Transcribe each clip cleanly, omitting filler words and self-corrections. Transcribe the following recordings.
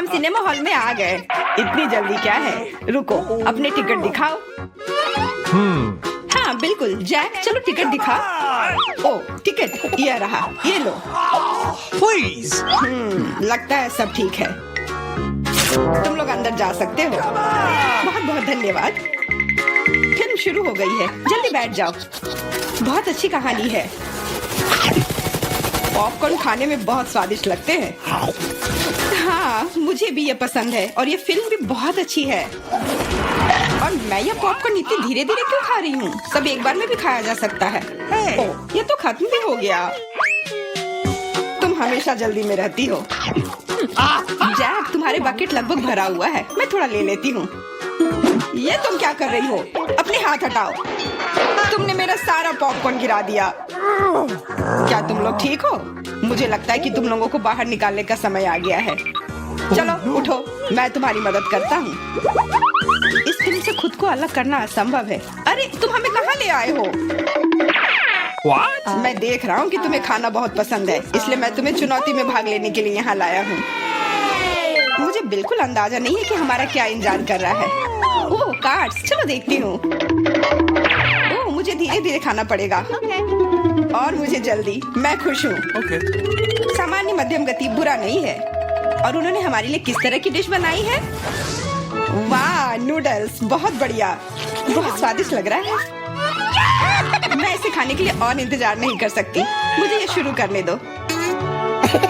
हम cinema hall में आ गए। इतनी जल्दी क्या है? रुको, अपने टिकट दिखाओ। हाँ बिल्कुल जैक, चलो टिकट दिखा। ओ टिकट ये रहा, ये लो। Please. लगता है सब ठीक है, तुम लोग अंदर जा सकते हो। बहुत बहुत धन्यवाद। फिल्म शुरू हो गई है, जल्दी बैठ जाओ। बहुत अच्छी कहानी है। पॉपकॉर्न खाने में बहुत स्वादिष्ट लगते हैं। हाँ मुझे भी ये पसंद है और ये फिल्म भी बहुत अच्छी है। और मैं ये पॉपकॉर्न इतनी धीरे धीरे क्यों खा रही हूँ? सब एक बार में भी खाया जा सकता है। ओह, ये तो खत्म भी हो गया। तुम हमेशा जल्दी में रहती हो। जैक, तुम्हारे बकेट लगभग भरा हुआ है, मैं थोड़ा ले लेती हूँ। ये तुम क्या कर रही हो? अपने हाथ हटाओ। तुमने मेरा सारा पॉपकॉर्न गिरा दिया। क्या तुम लोग ठीक हो? मुझे लगता है कि तुम लोगों को बाहर निकालने का समय आ गया है। चलो उठो, मैं तुम्हारी मदद करता हूँ। इस फिल्म से खुद को अलग करना असंभव है। अरे तुम हमें कहाँ ले आए हो? What? मैं देख रहा हूँ कि तुम्हें खाना बहुत पसंद है, इसलिए मैं तुम्हें चुनौती में भाग लेने के लिए यहाँ लाया हूँ। मुझे बिल्कुल अंदाजा नहीं है कि हमारा क्या इंतजार कर रहा है। ओह कार्ड्स, चलो देखती हूँ। ओह मुझे धीरे धीरे खाना पड़ेगा। और मुझे जल्दी, मैं खुश हूँ। Okay. सामान्य मध्यम गति बुरा नहीं है। और उन्होंने हमारे लिए किस तरह की डिश बनाई है? वाह नूडल्स, बहुत बढ़िया, बहुत स्वादिष्ट लग रहा है। मैं इसे खाने के लिए और इंतजार नहीं कर सकती। मुझे ये शुरू करने दो।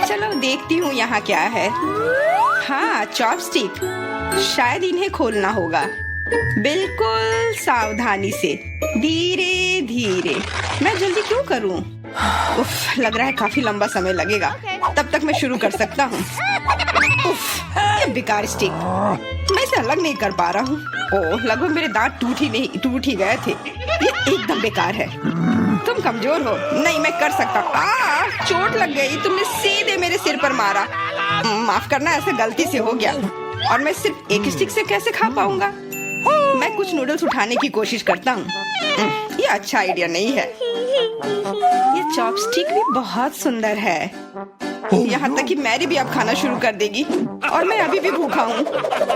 चलो देखती हूँ यहाँ क्या है। हाँ चॉपस्टिक, शायद इन्हें खोलना होगा। बिल्कुल सावधानी से, धीरे धीरे। मैं जल्दी क्यों करूँ? उफ, लग रहा है काफी लंबा समय लगेगा। तब तक मैं शुरू कर सकता हूँ। उफ, ये बेकार स्टिक, मैं इसे अलग नहीं कर पा रहा हूँ। ओह, लगभग मेरे दांत टूट ही गए थे। ये एकदम बेकार है। तुम कमजोर हो। नहीं, मैं कर सकता हूँ। चोट लग गई, तुमने सीधे मेरे सिर पर मारा। माफ करना, ऐसे गलती से हो गया। और मैं सिर्फ एक स्टिक से कैसे खा पाऊंगा? मैं कुछ नूडल्स उठाने की कोशिश करता हूँ। ये अच्छा आइडिया नहीं है। ये चॉपस्टिक भी बहुत सुंदर है। यहाँ तक कि मैरी भी अब खाना शुरू कर देगी और मैं अभी भी भूखा हूँ।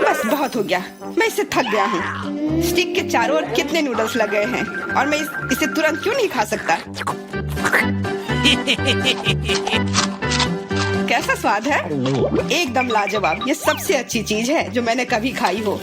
बस बहुत हो गया, मैं इससे थक गया हूँ। स्टिक के चारों ओर कितने नूडल्स लगे हैं और मैं इसे तुरंत क्यों नहीं खा सकता? कैसा स्वाद है? एकदम लाजवाब। ये सबसे अच्छी चीज है जो मैंने कभी खाई हो।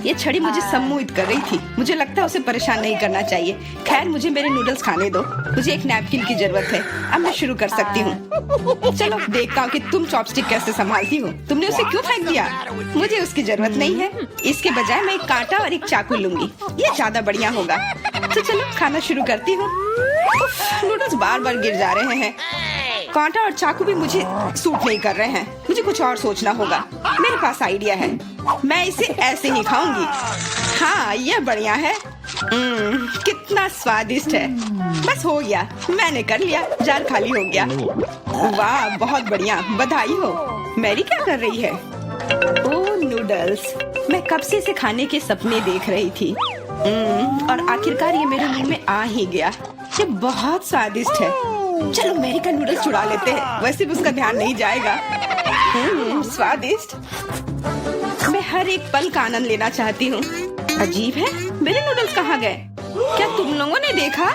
ये छड़ी मुझे सम्मोहित कर रही थी। मुझे लगता है उसे परेशान नहीं करना चाहिए। खैर, मुझे मेरे नूडल्स खाने दो। मुझे एक नैपकिन की जरूरत है। अब मैं शुरू कर सकती हूँ। चलो देखता हूँ कि तुम चॉपस्टिक कैसे संभालती हो। तुमने उसे क्यों फेंक दिया? मुझे उसकी जरूरत नहीं है। इसके बजाय मैं एक कांटा और एक चाकू लूंगी। ये ज्यादा बढ़िया होगा। तो चलो खाना शुरू करती हूँ। नूडल्स बार बार गिर जा रहे हैं। कांटा और चाकू भी मुझे सूट नहीं कर रहे हैं। मुझे कुछ और सोचना होगा। मेरे पास आइडिया है। मैं इसे ऐसे ही खाऊंगी। हाँ, यह बढ़िया है। कितना स्वादिष्ट है। बस हो गया, मैंने कर लिया। जार खाली हो गया। वाह, बहुत बढ़िया, बधाई हो। मैरी क्या कर रही है? ओह नूडल्स, मैं कब से इसे खाने के सपने देख रही थी। और आखिरकार ये मेरे मुंह में आ ही गया। ये बहुत स्वादिष्ट है। चलो मैरी का नूडल्स चुरा लेते हैं, वैसे भी उसका ध्यान नहीं जाएगा। स्वादिष्ट। मैं हर एक पल का आनंद लेना चाहती हूँ। अजीब है, मेरे नूडल्स कहाँ गए? क्या तुम लोगों ने देखा?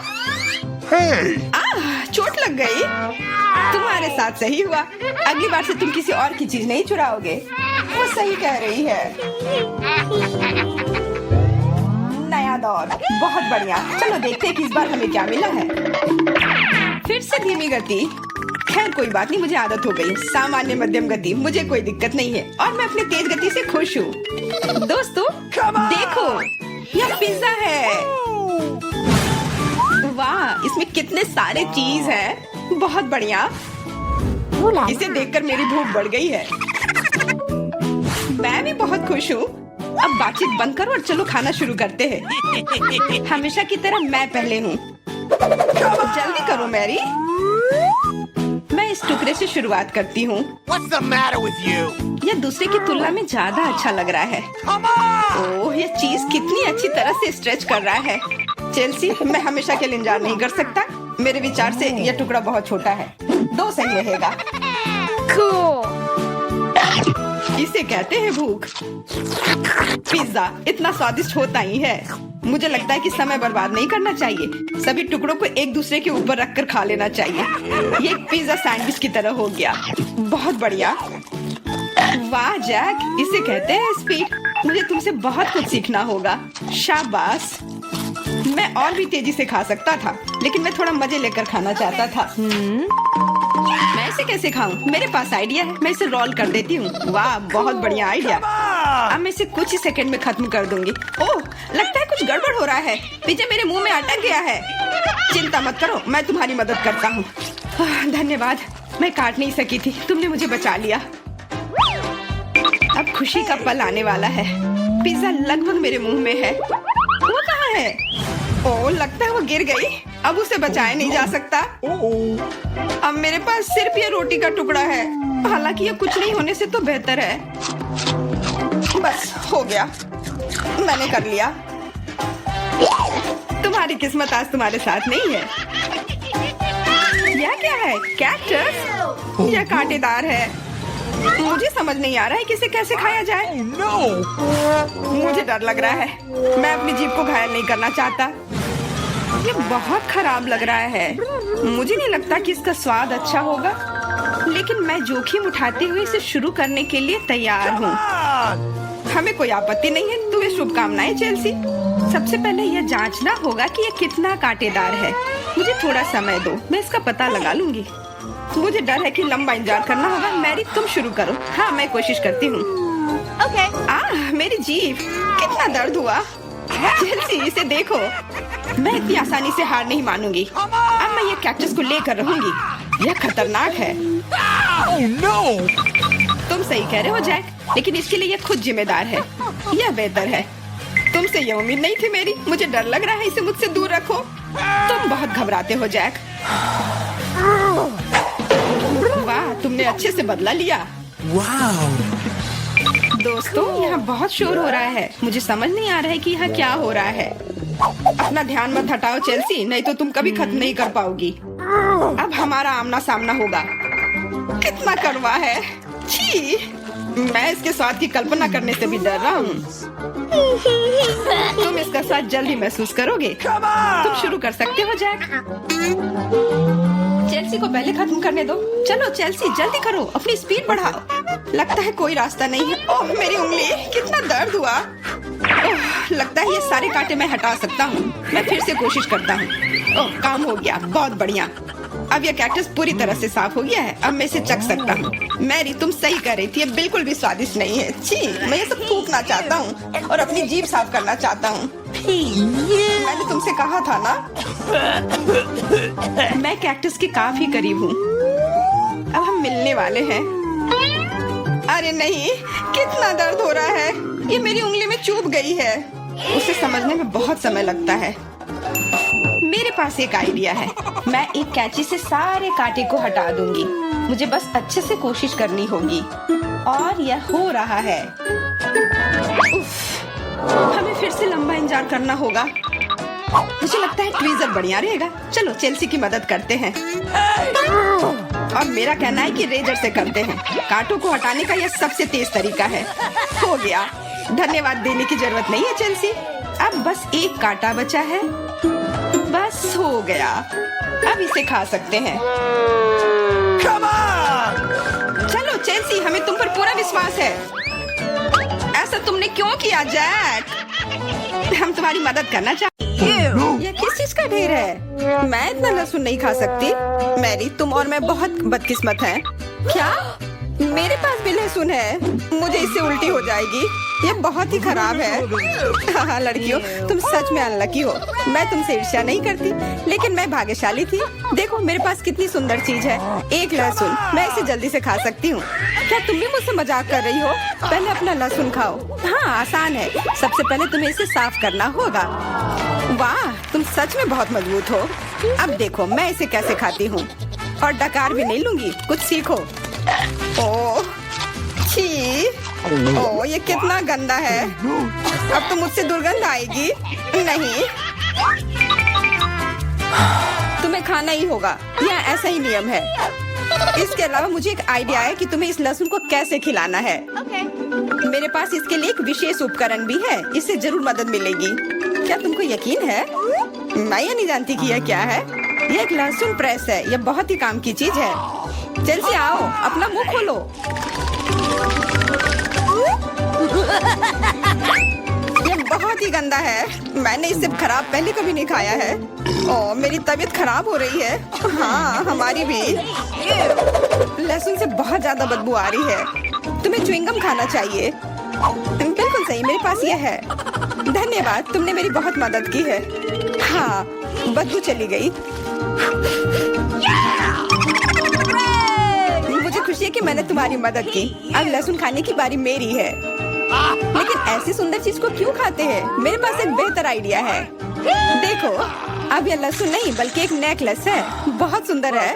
चोट लग गई। तुम्हारे साथ सही हुआ। अगली बार से तुम किसी और की चीज नहीं चुराओगे। वो सही कह रही है। नया दौर, बहुत बढ़िया। चलो देखते हैं कि इस बार हमें क्या मिला है। फिर से धीमी गति। खैर कोई बात नहीं, मुझे आदत हो गई। सामान्य मध्यम गति, मुझे कोई दिक्कत नहीं है और मैं अपनी तेज गति से खुश हूँ। दोस्तों देखो, यह पिज्जा है। वाह, इसमें कितने सारे चीज हैं। बहुत बढ़िया। इसे देखकर मेरी भूख बढ़ गई है। मैं भी बहुत खुश हूँ। अब बातचीत बंद करो और चलो खाना शुरू करते हैं। हमेशा की तरह मैं पहले हूँ। जल्दी करो मैरी। मैं इस टुकड़े से शुरुआत करती हूँ। What's the matter with you? यह दूसरे की तुलना में ज्यादा अच्छा लग रहा है। Come on! ओह, यह चीज कितनी अच्छी तरह से स्ट्रेच कर रहा है। चेल्सी, मैं हमेशा के लिए इंतजार नहीं कर सकता। मेरे विचार से यह टुकड़ा बहुत छोटा है। 2 सही रहेगा। Cool. इसे कहते हैं भूख। पिज्जा इतना स्वादिष्ट होता ही है। मुझे लगता है कि समय बर्बाद नहीं करना चाहिए। सभी टुकड़ों को एक दूसरे के ऊपर रखकर खा लेना चाहिए। ये एक पिज्जा सैंडविच की तरह हो गया। बहुत बढ़िया। वाह जैक, इसे कहते हैं स्पीड। मुझे तुमसे बहुत कुछ सीखना होगा। शाबाश। मैं और भी तेजी से खा सकता था, लेकिन मैं थोड़ा मजे लेकर खाना चाहता था। मैं इसे कैसे खाऊं? मेरे पास आइडिया है। मैं इसे रोल कर देती हूँ। वाह, बहुत बढ़िया आइडिया। अब मैं इसे कुछ ही सेकंड में खत्म कर दूंगी। ओह, लगता है कुछ गड़बड़ हो रहा है। पिज्जा मेरे मुंह में अटक गया है। चिंता मत करो, मैं तुम्हारी मदद करता हूँ। धन्यवाद। मैं काट नहीं सकी थी, तुमने मुझे बचा लिया। अब खुशी का पल आने वाला है। पिज्जा लगभग मेरे मुंह में है। वो कहाँ है? ओह, लगता है वो गिर गई। अब उसे बचाया नहीं जा सकता। अब मेरे पास सिर्फ ये रोटी का टुकड़ा है। हालांकि ये कुछ नहीं होने से तो बेहतर है। बस हो गया, मैंने कर लिया। तुम्हारी किस्मत आज तुम्हारे साथ नहीं है। यह क्या है? कैक्टस? यह कांटेदार है। मुझे समझ नहीं आ रहा है कि इसे कैसे खाया जाए। Oh, no. मुझे डर लग रहा है। मैं अपनी जीभ को घायल नहीं करना चाहता। ये बहुत खराब लग रहा है। मुझे नहीं लगता कि इसका स्वाद अच्छा होगा, लेकिन मैं जोखिम उठाते हुए इसे शुरू करने के लिए तैयार हूँ। हमें कोई आपत्ति नहीं है। तुम्हें शुभकामनाएं चेल्सी। सबसे पहले यह जांचना होगा कि यह कितना कांटेदार है। मुझे थोड़ा समय दो, मैं इसका पता लगा लूंगी। मुझे डर है कि लंबा इंतजार करना होगा। मैरी, तुम शुरू करो। हाँ, मैं कोशिश करती हूँ। मेरी जीभ, कितना दर्द हुआ। चेल्सी, इसे देखो। मैं इतनी आसानी से हार नहीं मानूंगी। अब मैं ये कैक्टस को लेकर रहूंगी। यह खतरनाक है। Oh, no. तुम सही कह रहे हो जैक, लेकिन इसके लिए यह खुद जिम्मेदार है। यह बेहतर है। तुमसे यह उम्मीद नहीं थी मेरी। मुझे डर लग रहा है। इसे मुझसे दूर रखो। तुम बहुत घबराते हो जैक। वाह, तुमने अच्छे से बदला लिया। Wow. दोस्तों, यहाँ बहुत शोर हो रहा है। मुझे समझ नहीं आ रहा है कि यहाँ क्या हो रहा है। अपना ध्यान मत हटाओ चेल्सी, नहीं तो तुम कभी खत्म नहीं कर पाओगी। अब हमारा आमना सामना होगा। कितना कड़वा है। छी, मैं इसके स्वाद की कल्पना करने से भी डर रहा हूँ। तुम इसका स्वाद जल्दी महसूस करोगे। तुम शुरू कर सकते हो जैक। चेल्सी को पहले खत्म करने दो। चलो चेल्सी, जल्दी करो, अपनी स्पीड बढ़ाओ। लगता है कोई रास्ता नहीं है। ओह, मेरी उंगली, कितना दर्द हुआ। ओह, लगता है ये सारे कांटे मैं हटा सकता हूँ। मैं फिर से कोशिश करता हूँ। ओह, काम हो गया, बहुत बढ़िया। अब यह कैक्टस पूरी तरह से साफ हो गया है। अब मैं इसे चख सकता हूँ। मैरी, तुम सही कर रही थी। ये बिल्कुल भी स्वादिष्ट नहीं है। छी, मैं ये सब थूकना चाहता हूँ और अपनी जीभ साफ करना चाहता हूँ। मैंने तुमसे कहा था ना। मैं कैक्टस के काफी करीब हूँ। अब हम मिलने वाले हैं। अरे नहीं, कितना दर्द हो रहा है। ये मेरी उंगली में चुभ गई है। उसे समझने में बहुत समय लगता है। मेरे पास एक आइडिया है। मैं एक कैंची से सारे कांटे को हटा दूंगी। मुझे बस अच्छे से कोशिश करनी होगी। और यह हो रहा है। उफ, हमें फिर से लंबा इंतजार करना होगा। मुझे लगता है ट्वीजर बढ़िया रहेगा। चलो चेल्सी की मदद करते हैं। और मेरा कहना है कि रेजर से करते हैं। कांटों को हटाने का यह सबसे तेज तरीका है। हो गया। धन्यवाद देने की जरूरत नहीं है चेल्सी। अब बस एक कांटा बचा है। बस हो गया। अब इसे खा सकते हैं। Come on. चलो चेल्सी, हमें तुम पर पूरा विश्वास है। ऐसा तुमने क्यों किया जैक? हम तुम्हारी मदद करना चाहते। यह किस चीज का ढेर है? मैं इतना लहसुन नहीं खा सकती। मैरी, तुम और मैं बहुत बदकिस्मत हैं। क्या? मेरे पास भी लहसुन है। मुझे इससे उल्टी हो जाएगी। ये बहुत ही खराब है। हाँ लड़कियों, तुम सच में अनलकी हो। मैं तुमसे ईर्ष्या नहीं करती, लेकिन मैं भाग्यशाली थी। देखो मेरे पास कितनी सुंदर चीज है। एक लहसुन, मैं इसे जल्दी से खा सकती हूँ। क्या तुम भी मुझसे मजाक कर रही हो? पहले अपना लहसुन खाओ। हाँ, आसान है। सबसे पहले तुम्हें इसे साफ करना होगा। वाह, तुम सच में बहुत मजबूत हो। अब देखो मैं इसे कैसे खाती हूँ। और डकार भी नहीं लूंगी। कुछ सीखो। ओह, छी, ओह, ये कितना गंदा है। अब तो मुझसे दुर्गंध आएगी। नहीं, तुम्हें खाना ही होगा। यह ऐसा ही नियम है। इसके अलावा मुझे एक आइडिया है कि तुम्हें इस लहसुन को कैसे खिलाना है। मेरे पास इसके लिए एक विशेष उपकरण भी है, इससे जरूर मदद मिलेगी। क्या तुमको यकीन है? मैं ये नहीं जानती कि यह क्या है। यह एक लहसुन प्रेस है, यह बहुत ही काम की चीज है। चेल्सी आओ, अपना मुंह खोलो। ये बहुत ही गंदा है, मैंने इससे खराब पहले कभी नहीं खाया है। ओह, मेरी तबीयत खराब हो रही है। हाँ, हमारी भी। लहसुन से बहुत ज्यादा बदबू आ रही है। तुम्हें च्युइंगम खाना चाहिए। बिल्कुल सही, मेरे पास यह है। धन्यवाद, तुमने मेरी बहुत मदद की है। हाँ, बदबू चली गई। मुझे खुशी है कि मैंने तुम्हारी मदद की। अब लहसुन खाने की बारी मेरी है। लेकिन ऐसी सुंदर चीज को क्यों खाते हैं? मेरे पास एक बेहतर आइडिया है। देखो, अब यह लहसुन नहीं बल्कि एक नेकलेस है। बहुत सुंदर है।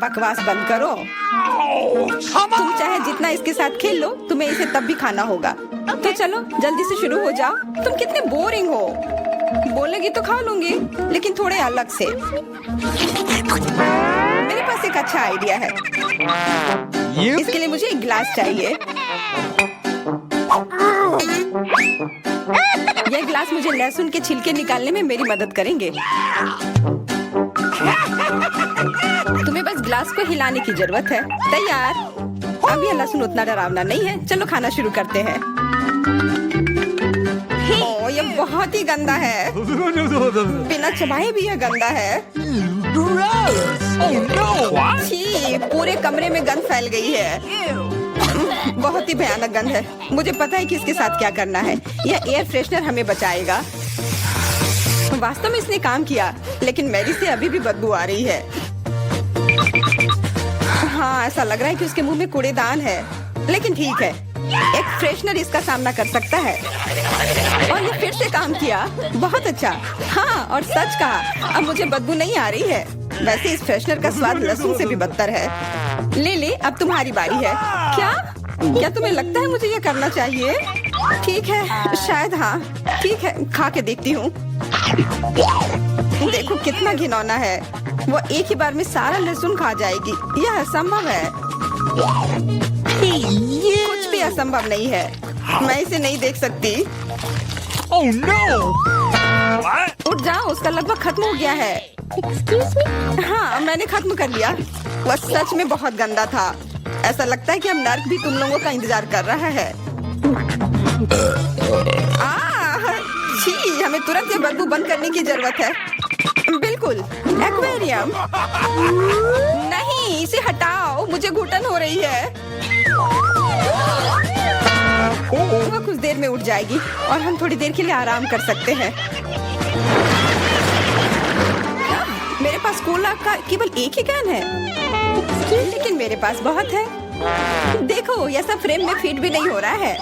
बकवास बंद करो। तुम चाहे जितना इसके साथ खेल लो, तुम्हें इसे तब भी खाना होगा। तो चलो जल्दी से शुरू हो जाओ। तुम कितने बोरिंग हो। बोलेगी तो खा लूंगी, लेकिन थोड़े अलग से। मेरे पास एक अच्छा आइडिया है। इसके लिए मुझे एक गिलास चाहिए। यह गिलास मुझे लहसुन के छिलके निकालने में मेरी मदद करेंगे। तुम्हें बस गिलास को हिलाने की जरूरत है। तैयार। अब यह लहसुन उतना डरावना नहीं है। चलो खाना शुरू करते हैं। ओह, यह बहुत ही गंदा है। बिना चबाए भी यह गंदा है। छी, पूरे कमरे में गंध फैल गई है। बहुत ही भयानक गंध है। मुझे पता है कि इसके साथ क्या करना है। यह एयर फ्रेशनर हमें बचाएगा। वास्तव में इसने काम किया, लेकिन मैरी से अभी भी बदबू आ रही है। हाँ, ऐसा लग रहा है कि उसके मुंह में कूड़ेदान है, लेकिन ठीक है, एक फ्रेशनर इसका सामना कर सकता है। और ये फिर से काम किया। बहुत अच्छा। हाँ, और सच कहा, अब मुझे बदबू नहीं आ रही है। वैसे इस फ्रेशनर का स्वाद लहसुन से भी बदतर है। ले, अब तुम्हारी बारी है। क्या तुम्हें लगता है मुझे ये करना चाहिए? ठीक है, शायद हाँ। ठीक है, खा के देखती हूँ। देखो कितना घिनौना है। वो एक ही बार में सारा लहसुन खा जाएगी। यह असंभव है। कुछ भी असंभव नहीं है। मैं इसे नहीं देख सकती। Oh no! उठ जाओ, उसका लगभग खत्म हो गया है। Excuse me? हाँ, मैंने खत्म कर लिया। वह सच में बहुत गंदा था। ऐसा लगता है कि अब नर्क भी तुम लोगों का इंतजार कर रहा है। छी, हमें तुरंत ये बदबू बंद करने की जरूरत है। बिल्कुल, एक्वेरियम। नहीं, इसे हटाओ, मुझे घुटन हो रही है। वह कुछ देर में उठ जाएगी और हम थोड़ी देर के लिए आराम कर सकते हैं। मेरे पास कोला का केवल एक ही कैन है, लेकिन मेरे पास बहुत है। देखो, यह सब फ्रेम में फिट भी नहीं हो रहा है।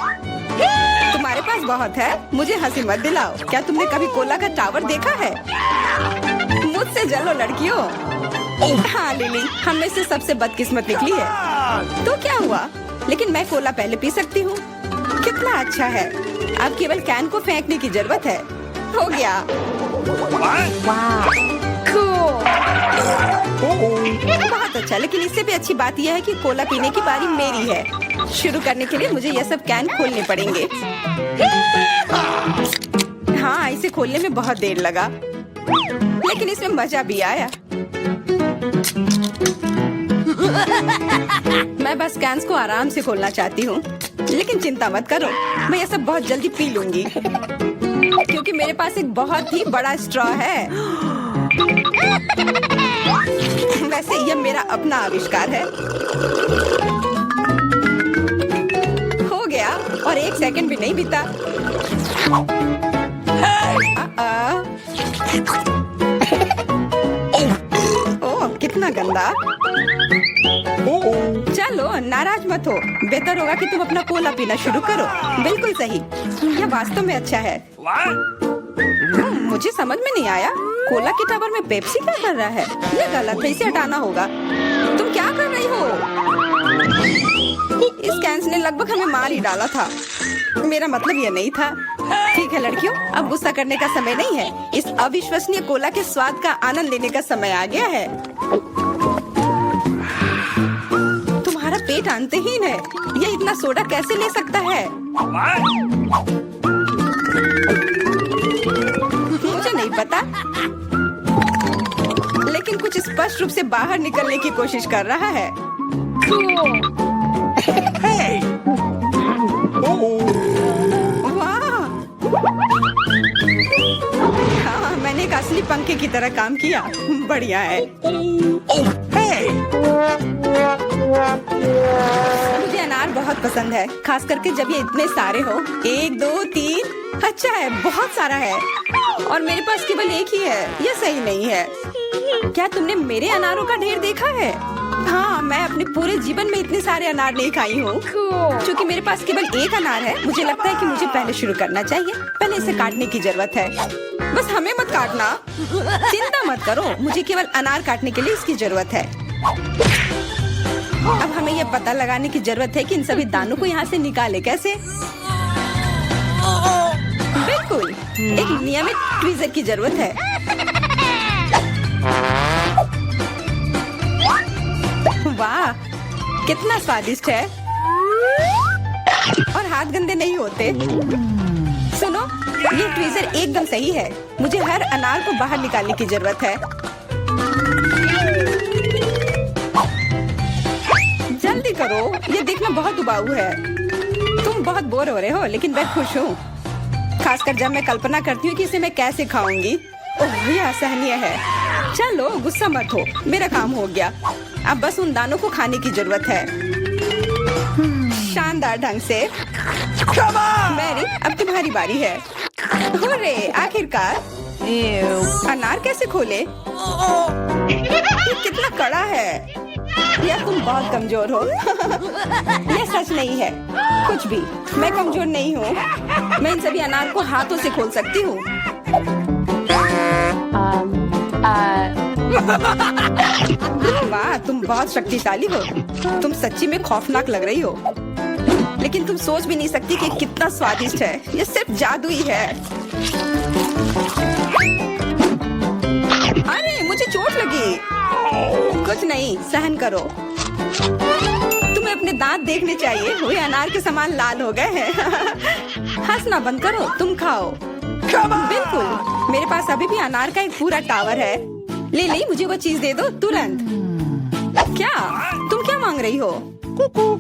तुम्हारे पास बहुत है, मुझे हंसी मत दिलाओ। क्या तुमने कभी कोला का टावर देखा है? मुझसे जलो लड़कियों। हाँ लिली, हम में से सबसे बदकिस्मत निकली है। तो क्या हुआ? लेकिन मैं कोला पहले पी सकती हूँ। कितना अच्छा है। अब केवल कैन को फेंकने की जरूरत है। हो गया। बहुत अच्छा, लेकिन इससे भी अच्छी बात यह है कि कोला पीने की बारी मेरी है। शुरू करने के लिए मुझे यह सब कैन खोलने पड़ेंगे। हाँ, इसे खोलने में बहुत देर लगा, लेकिन इसमें मजा भी आया। मैं बस कैंस को आराम से खोलना चाहती हूँ, लेकिन चिंता मत करो, मैं यह सब बहुत जल्दी पी लूंगी, क्योंकि मेरे पास एक बहुत ही बड़ा स्ट्रॉ है। वैसे यह मेरा अपना आविष्कार है। हो गया, और 1 सेकंड भी नहीं बीता। ओह, कितना गंदा। चलो नाराज मत हो, बेहतर होगा कि तुम अपना कोला पीना शुरू करो। बिल्कुल सही, यह वास्तव में अच्छा है। मुझे समझ में नहीं आया, कोला के टावर में पेप्सी क्या कर रहा है? यह गलत है, इसे हटाना होगा। तुम क्या कर रही हो? इस कैंस ने लगभग हमें मार ही डाला था। मेरा मतलब यह नहीं था। ठीक है लड़कियों, अब गुस्सा करने का समय नहीं है। इस अविश्वसनीय कोला के स्वाद का आनंद लेने का समय आ गया है। पेट अंतहीन है। ये इतना सोडा कैसे ले सकता है? मुझे नहीं पता, लेकिन कुछ स्पष्ट रूप से बाहर निकलने की कोशिश कर रहा है। Hey! वाह! हाँ, मैंने एक असली पंखे की तरह काम किया। बढ़िया है। Oh, hey! मुझे अनार बहुत पसंद है, खास करके जब ये इतने सारे हो। 1 2 3। अच्छा है, बहुत सारा है और मेरे पास केवल एक ही है। यह सही नहीं है। क्या तुमने मेरे अनारों का ढेर देखा है? हाँ, मैं अपने पूरे जीवन में इतने सारे अनार नहीं खाई हूँ। क्योंकि मेरे पास केवल एक अनार है, मुझे लगता है कि मुझे पहले शुरू करना चाहिए। पहले इसे काटने की जरूरत है। बस हमें मत काटना। चिंता मत करो, मुझे केवल अनार काटने के लिए इसकी जरूरत है। अब हमें यह पता लगाने की जरूरत है कि इन सभी दानों को यहाँ से निकाले कैसे। बिल्कुल, एक नियमित ट्वीजर की जरूरत है। वाह, कितना स्वादिष्ट है और हाथ गंदे नहीं होते। सुनो, ये ट्वीजर एकदम सही है। मुझे हर अनार को बाहर निकालने की जरूरत है। जल्दी करो, ये देखना बहुत उबाऊ है। तुम बहुत बोर हो रहे हो, लेकिन मैं खुश हूँ, खासकर जब मैं कल्पना करती हूँ कि इसे मैं कैसे खाऊंगी। ओह, यह असहनीय है। चलो, गुस्सा मत हो, मेरा काम हो गया। अब बस उन दानों को खाने की जरूरत है, शानदार ढंग से। मैरी, अब तुम्हारी बारी है। हुर्रे, आखिरकार। अनार कैसे खोले? ये कितना कड़ा है। या तुम बहुत कमजोर हो। यह सच नहीं है, कुछ भी। मैं कमजोर नहीं हूँ। मैं इन सभी अनार को हाथों से खोल सकती हूँ। वाह, तुम बहुत शक्तिशाली हो। तुम सच्ची में खौफनाक लग रही हो, लेकिन तुम सोच भी नहीं सकती कि कितना स्वादिष्ट है। ये सिर्फ जादू ही है। अरे, मुझे चोट लगी। कुछ नहीं, सहन करो। तुम्हें अपने दांत देखने चाहिए, वे अनार के समान लाल हो गए हैं। हंसना बंद करो, तुम खाओ। बिल्कुल, मेरे पास अभी भी अनार का एक पूरा टावर है। ले, मुझे वो चीज दे दो तुरंत। क्या तुम क्या मांग रही हो?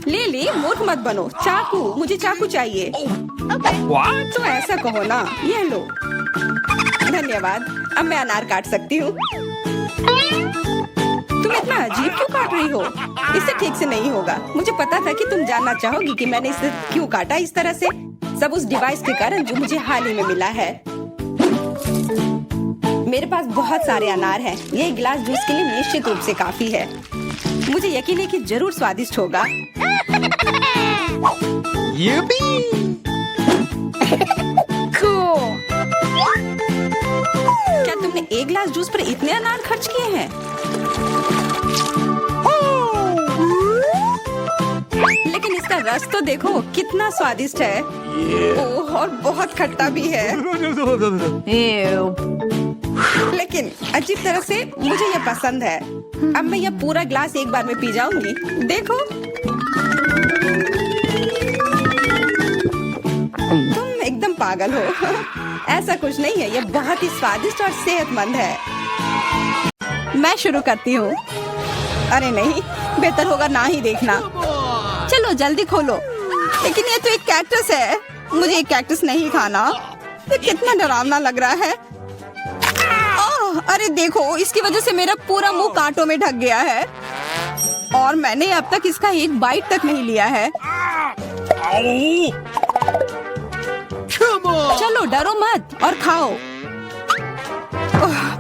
ले, मूर्ख मत बनो। चाकू, मुझे चाकू चाहिए। तो ऐसा कहो ना। ये लो। धन्यवाद, अब मैं अनार काट सकती हूँ। तुम इतना अजीब क्यों काट रही हो? इससे ठीक से नहीं होगा। मुझे पता था कि तुम जानना चाहोगी कि मैंने इसे क्यों काटा इस तरह से। सब उस डिवाइस के कारण जो मुझे हाल ही में मिला है। मेरे पास बहुत सारे अनार हैं। ये एक गिलास जूस के लिए निश्चित रूप से काफी है। मुझे यकीन है कि जरूर स्वादिष्ट होगा। क्या तुमने एक गिलास जूस पर इतने अनार खर्च किए हैं? लेकिन इसका रस तो देखो, कितना स्वादिष्ट है। ओह, और बहुत खट्टा भी है। लेकिन अजीब तरह से मुझे यह पसंद है। अब मैं यह पूरा ग्लास एक बार में पी जाऊंगी। देखो, तुम एकदम पागल हो। ऐसा कुछ नहीं है, यह बहुत ही स्वादिष्ट और सेहतमंद है। मैं शुरू करती हूँ। अरे नहीं, बेहतर होगा ना ही देखना। चलो जल्दी खोलो। लेकिन ये तो एक कैक्टस है। मुझे एक कैक्टस नहीं खाना। ये कितना डरावना लग रहा है। अरे देखो, इसकी वजह से मेरा पूरा मुंह कांटों में ढक गया है और मैंने अब तक इसका एक बाइट तक नहीं लिया है। चलो डरो मत और खाओ।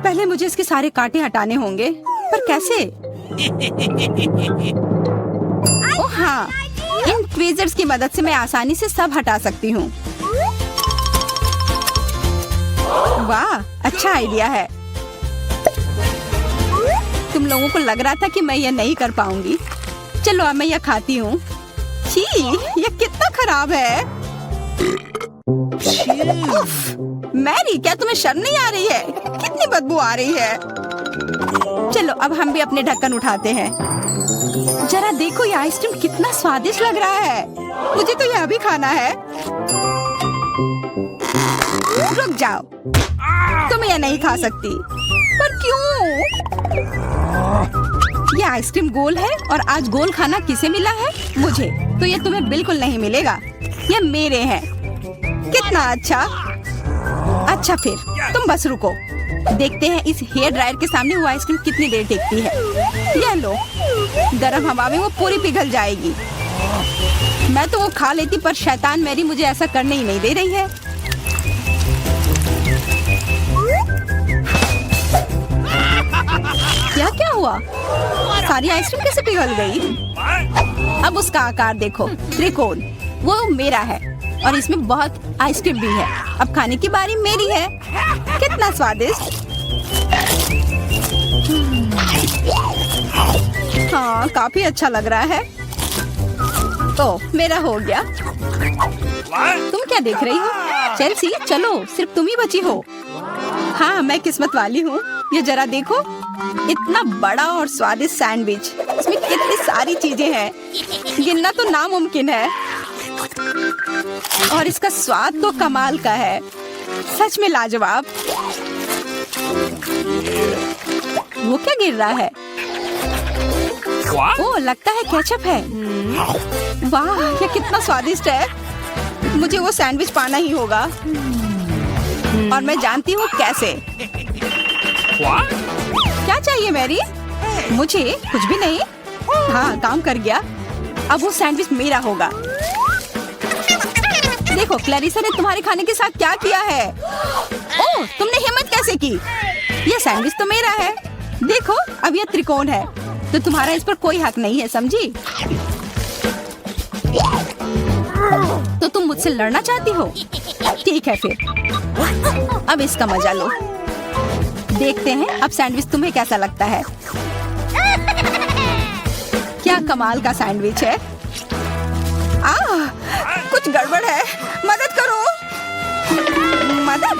पहले मुझे इसके सारे कांटे हटाने होंगे, पर कैसे? ओह हाँ, इन ट्वीजर्स की मदद से मैं आसानी से सब हटा सकती हूँ। वाह, अच्छा आइडिया है। तुम लोगों को लग रहा था कि मैं यह नहीं कर पाऊंगी। चलो अब मैं यह खाती हूँ। छी, यह कितना खराब है। मैरी, क्या तुम्हें शर्म नहीं आ रही है? कितनी बदबू आ रही है। चलो अब हम भी अपने ढक्कन उठाते हैं। जरा देखो ये आइसक्रीम कितना स्वादिष्ट लग रहा है। मुझे तो यह भी खाना है। रुक जाओ, तुम यह नहीं खा सकती। पर क्यों? ये आइसक्रीम गोल है और आज गोल खाना किसे मिला है? मुझे। तो ये तुम्हें बिल्कुल नहीं मिलेगा। ये मेरे हैं। कितना अच्छा। अच्छा फिर तुम बस रुको, देखते हैं इस हेयर ड्रायर के सामने वो आइसक्रीम कितनी देर टिकती है। यह लो, गर्म हवा में वो पूरी पिघल जाएगी। मैं तो वो खा लेती, पर शैतान मैरी मुझे ऐसा करने ही नहीं दे रही है। क्या क्या हुआ? सारी आइसक्रीम कैसे पिघल गई? अब उसका आकार देखो, त्रिकोण। वो मेरा है और इसमें बहुत आइसक्रीम भी है। अब खाने की बारी मेरी है। कितना स्वादिष्ट। हाँ, काफी अच्छा लग रहा है। तो मेरा हो गया। तुम क्या देख रही हो? चेल्सी, चलो, सिर्फ तुम ही बची हो। हाँ, मैं किस्मत वाली हूँ। ये जरा देखो, इतना बड़ा और स्वादिष्ट सैंडविच। इसमें कितनी सारी चीजें हैं, गिनना तो नामुमकिन है। और इसका स्वाद तो कमाल का है, सच में लाजवाब। वो क्या गिर रहा है? ओह, लगता है केचप है। वाह, ये कितना स्वादिष्ट है। मुझे वो सैंडविच पाना ही होगा। और मैं जानती हूँ कैसे। क्या चाहिए मैरी? मुझे कुछ भी नहीं। हाँ, काम कर गया। अब वो सैंडविच मेरा होगा। देखो, क्लैरिसा ने तुम्हारे खाने के साथ क्या किया है। ओह, तुमने हिम्मत कैसे की? ये सैंडविच तो मेरा है। देखो, अब यह त्रिकोण है, तो तुम्हारा इस पर कोई हक नहीं है, समझी? तो तुम मुझसे लड़ना चाहती हो? ठीक है फिर, अब इसका मजा लो। देखते हैं अब सैंडविच तुम्हें कैसा लगता है। क्या कमाल का सैंडविच है। कुछ गड़बड़ है, मदद करो। मदद?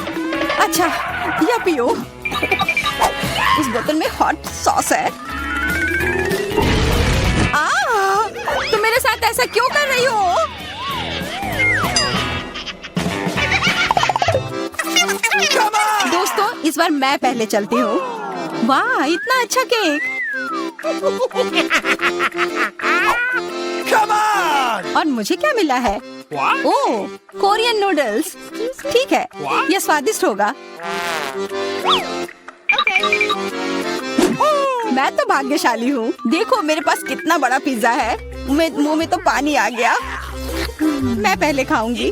अच्छा, यह पियो। उस बोतल में हॉट सॉस है। तुम मेरे साथ ऐसा क्यों कर रही हो? दोस्तों, इस बार मैं पहले चलती हूँ। वाह, इतना अच्छा केक। और मुझे क्या मिला है? ओह, कोरियन नूडल्स। ठीक है, यह स्वादिष्ट होगा। मैं तो भाग्यशाली हूँ। देखो, मेरे पास कितना बड़ा पिज्जा है। मुंह में तो पानी आ गया। मैं पहले खाऊंगी।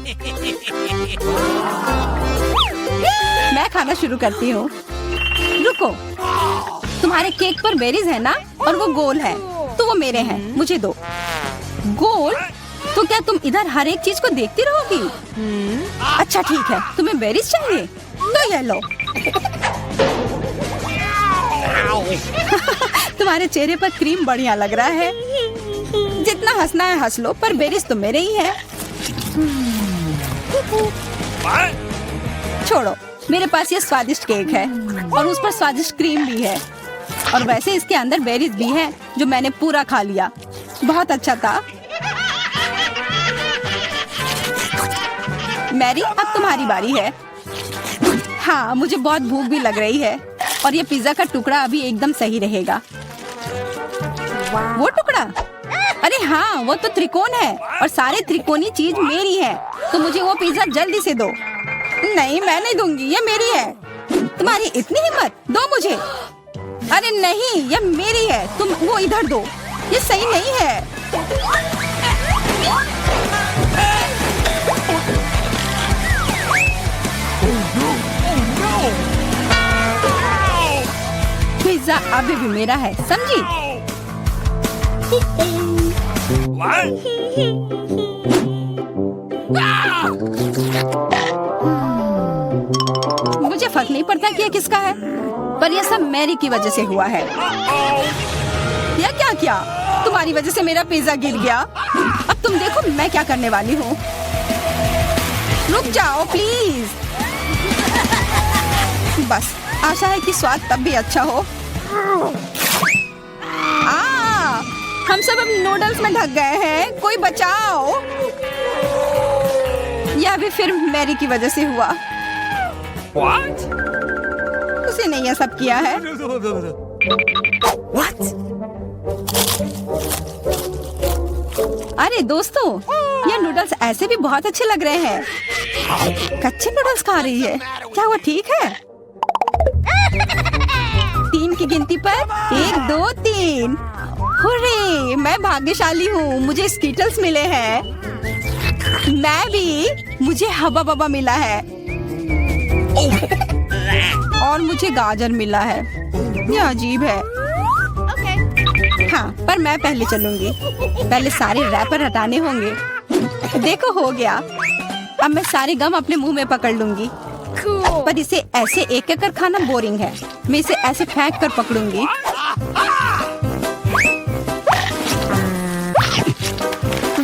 मैं खाना शुरू करती हूँ। रुको, तुम्हारे केक पर बेरीज है ना, और वो गोल है, तो वो मेरे हैं। मुझे दो। गोल? तो क्या तुम इधर हर एक चीज को देखती रहोगी? अच्छा ठीक है, तुम्हें बेरीज चाहिए तो ये लो। तुम्हारे चेहरे पर क्रीम बढ़िया लग रहा है। जितना हंसना है हंस लो, पर बेरीज तो मेरे ही है। छोड़ो, मेरे पास ये स्वादिष्ट केक है और उस पर स्वादिष्ट क्रीम भी है। और वैसे इसके अंदर बेरीज भी है, जो मैंने पूरा खा लिया। बहुत अच्छा था। मैरी, अब तुम्हारी बारी है। हाँ, मुझे बहुत भूख भी लग रही है और ये पिज्जा का टुकड़ा अभी एकदम सही रहेगा। वो टुकड़ा? अरे हाँ, वो तो त्रिकोण है और सारे त्रिकोणी चीज मेरी है, तो मुझे वो पिज्जा जल्दी से दो। नहीं, मैं नहीं दूंगी, ये मेरी है। तुम्हारी इतनी हिम्मत, दो मुझे। अरे नहीं, ये मेरी है, तुम वो इधर दो। ये सही नहीं है। पिज्जा अभी भी मेरा है, समझी? मुझे फर्क नहीं पड़ता कि ये किसका है, पर यह सब मैरी की वजह से हुआ है। यह क्या किया? तुम्हारी वजह से मेरा पिज्जा गिर गया। अब तुम देखो मैं क्या करने वाली हूँ। रुक जाओ प्लीज। बस, आशा है कि स्वाद तब भी अच्छा हो। हम सब अब नूडल्स में ढक गए हैं, कोई बचाओ। यह भी फिर मैरी की वजह से हुआ। What? उसी ने यह सब किया है। What? अरे दोस्तों, ये नूडल्स ऐसे भी बहुत अच्छे लग रहे हैं। कच्चे नूडल्स खा रही है, क्या वो ठीक है? 3 की गिनती पर 1 2 3। हुर्रे, मैं भाग्यशाली हूँ, मुझे स्कीटल्स मिले हैं। मैं भी, मुझे हबा बबा मिला है। और मुझे गाजर मिला है। यह अजीब है। हाँ, पर मैं पहले चलूंगी। पहले सारे रैपर हटाने होंगे। देखो, हो गया। अब मैं सारे गम अपने मुंह में पकड़ लूंगी। पर इसे ऐसे एक एक कर खाना बोरिंग है। मैं इसे ऐसे फेंक कर पकड़ूंगी।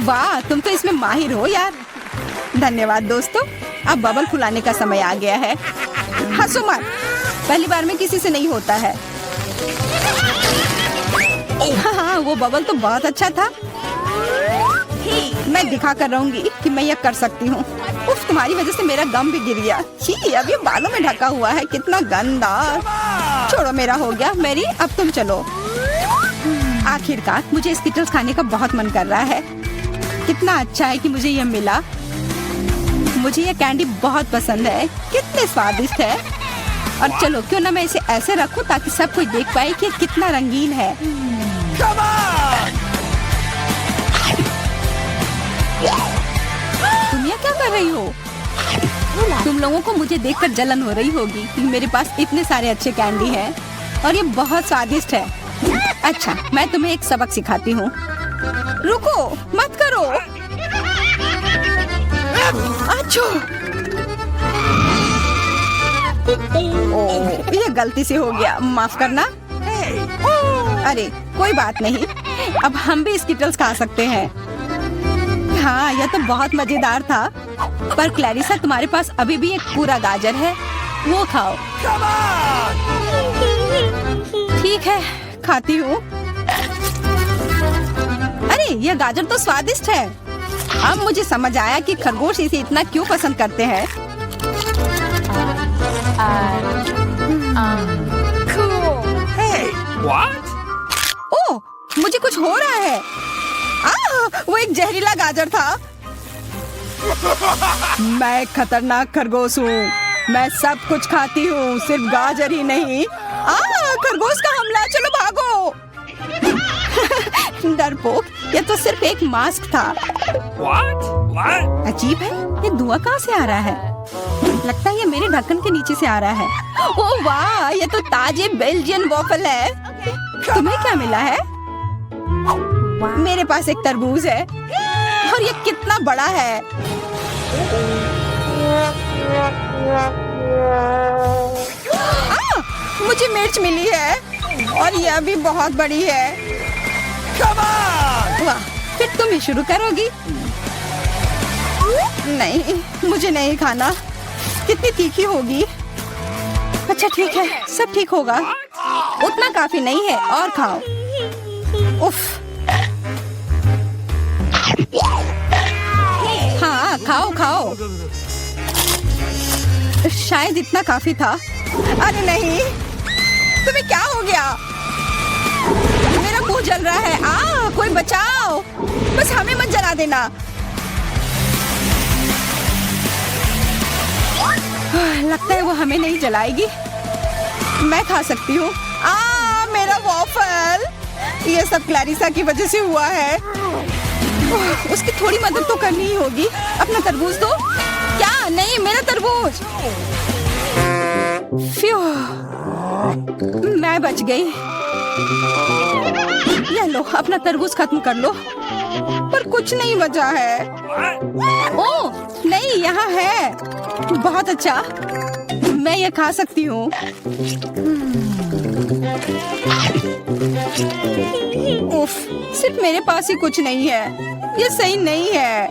वाह, तुम तो इसमें माहिर हो यार। धन्यवाद दोस्तों। अब बबल फुलाने का समय आ गया है। हंसो मत, पहली बार में किसी से नहीं होता है। हाँ, वो बबल तो बहुत अच्छा था। मैं दिखा कर रहूंगी कि मैं यह कर सकती हूँ। उफ, तुम्हारी वजह से मेरा गम भी गिर गया। छी, अब ये बालों में ढका हुआ है, कितना गंदा। छोड़ो, मेरा हो गया। मैरी, अब तुम चलो। आखिरकार मुझे स्किटल्स खाने का बहुत मन कर रहा है। कितना अच्छा है कि मुझे यह मिला। मुझे यह कैंडी बहुत पसंद है। कितने स्वादिष्ट है। और चलो, क्यों ना मैं इसे ऐसे रखूं ताकि सब कोई देख पाए कि कितना रंगीन है। Come on! तुम ये क्या कर रही हो? तुम लोगों को मुझे देखकर जलन हो रही होगी कि मेरे पास इतने सारे अच्छे कैंडी हैं और ये बहुत स्वादिष्ट है। अच्छा, मैं तुम्हें एक सबक सिखाती हूँ। रुको, मत करो। अच्छो। ओह, ये गलती से हो गया, माफ करना। अरे कोई बात नहीं, अब हम भी स्किटल्स खा सकते हैं। हाँ, यह तो बहुत मजेदार था। पर क्लैरिसा, तुम्हारे पास अभी भी एक पूरा गाजर है, वो खाओ। Come on! ठीक है, खाती हूँ। अरे, यह गाजर तो स्वादिष्ट है। अब मुझे समझ आया कि खरगोश इसे इतना क्यों पसंद करते हैं। Hey! What? ओह, मुझे कुछ हो रहा है। वो एक जहरीला गाजर था। मैं एक खतरनाक खरगोश हूँ। मैं सब कुछ खाती हूँ, सिर्फ गाजर ही नहीं। खरगोश का हमला, चलो भागो। डरपोक, ये तो सिर्फ एक मास्क था। What? What? अजीब है, ये धुआं कहाँ से आ रहा है? लगता है ये मेरे ढक्कन के नीचे से आ रहा है। ओह वाह, ये तो ताजे बेल्जियन वॉफल है। तुम्हें क्या मिला है? मेरे पास एक तरबूज है और ये कितना बड़ा है। मुझे मिर्च मिली है और यह भी बहुत बड़ी है। Come on! वाह, फिर तुम ही शुरू करोगी? नहीं, मुझे नहीं खाना। कितनी तीखी होगी। अच्छा ठीक है, सब ठीक होगा। उतना काफी नहीं है, और खाओ। उफ। हाँ, खाओ खाओ। शायद इतना काफी था। अरे नहीं, तुम्हें क्या हो गया? मेरा मुंह जल रहा है। कोई बचाओ, बस हमें मत जला देना। लगता है वो हमें नहीं जलाएगी। मैं खा सकती हूँ। मेरा वॉफल। ये सब क्लैरिसा की वजह से हुआ है। उसकी थोड़ी मदद तो करनी ही होगी। अपना तरबूज दो। क्या? नहीं, मेरा तरबूज। फ्यू, मैं बच गई। ये लो, अपना तरबूज खत्म कर लो। पर कुछ नहीं बचा है। ओह नहीं, यहाँ है। बहुत अच्छा, मैं ये खा सकती हूँ। उफ, सिर्फ मेरे पास ही कुछ नहीं है। ये सही नहीं है।